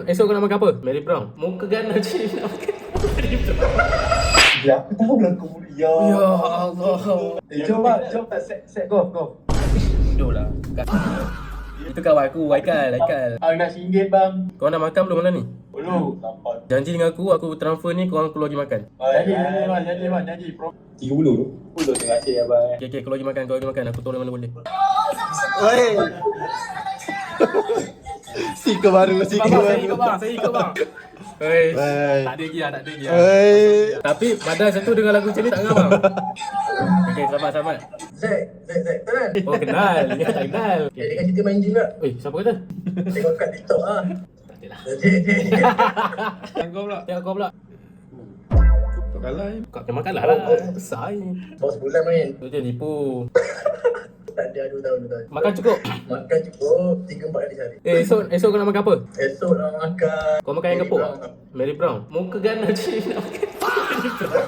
esok kau nak makan apa? Mary Brown. Muka ganas je nak makan Mary Brown. Ya, aku tahu lah kau mulia. Ya Allah. Jom tak set golf. Duduk lah. Itu kawan aku, Aikal. Nak RM1 bang. Kau nak makan belum malam ni? Belum. Sampai. Janji dengan aku transfer ni korang keluar pergi makan. Janji. 30 tu. 10 terima kasih abang. Okay, keluar pergi makan, aku tolong mana boleh. Oi. Sika baru. Saya ikut bang. Hei, tak ada lagi lah. Tapi badan satu dengar lagu macam ni tak dengar bang. Okay, selamat. Zack, kan? Oh kenal, dia tak kenal. Dia kan cerita main gym tak? Siapa kata? Tengok kat TikTok lah. Tak ada lah. Cik. Kau pula. Kau kalah. Kau kena makan lah. Besar ni. Bawa sebulan main. Tu je tipu. Tak ada 2 tahun. Makan cukup. Makan cukup 3-4 kali sehari. Esok kau nak makan apa? Esok nak makan. Kau makan yang Mary gepuk? Brown. Mary Brown. Muka ganas je nak makan Mary Brown.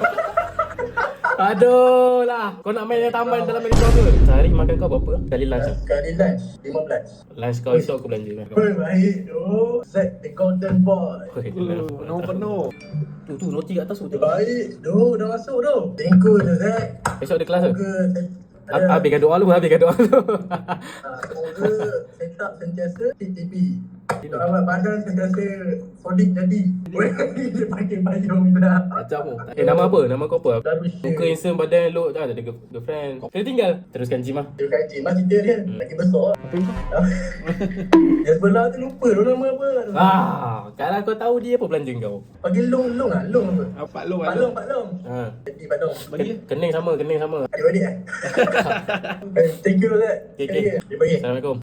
Aduh lah. Kau nak main yang taman dalam Mary Brown tu? Sehari makan kau berapa? Kali lunch lah. Kali lunch 15. Lunch kau esok aku belanja. Baik tu. Zack the golden boy. Penuh. Tu roti kat atas tu. Baik tu. Dah masuk tu. Thank you tu Zack. Esok ada kelas ke? Semoga Habiskan doa lu. semoga setup sentiasa TTP. Awak badan sentiasa solid jadi. Dia pakai payung dah. Macam tu. Nama apa? Nama kau apa? Darwish. Muka handsome, badan elok. Tak ada girlfriend. Kena tinggal. Teruskan gym lah. Dia kaji mas cerita dia. Lagi besar. Yang sebelah tu lupa tu nama apa. Kalau kau tahu dia apa belanja kau? Panggil long lah. Long apa? Pak Long. Pak Long. Jadi Pak Long. Kening sama. Adik-adik Thank you Zack. Okay. Dia bagi. Assalamualaikum.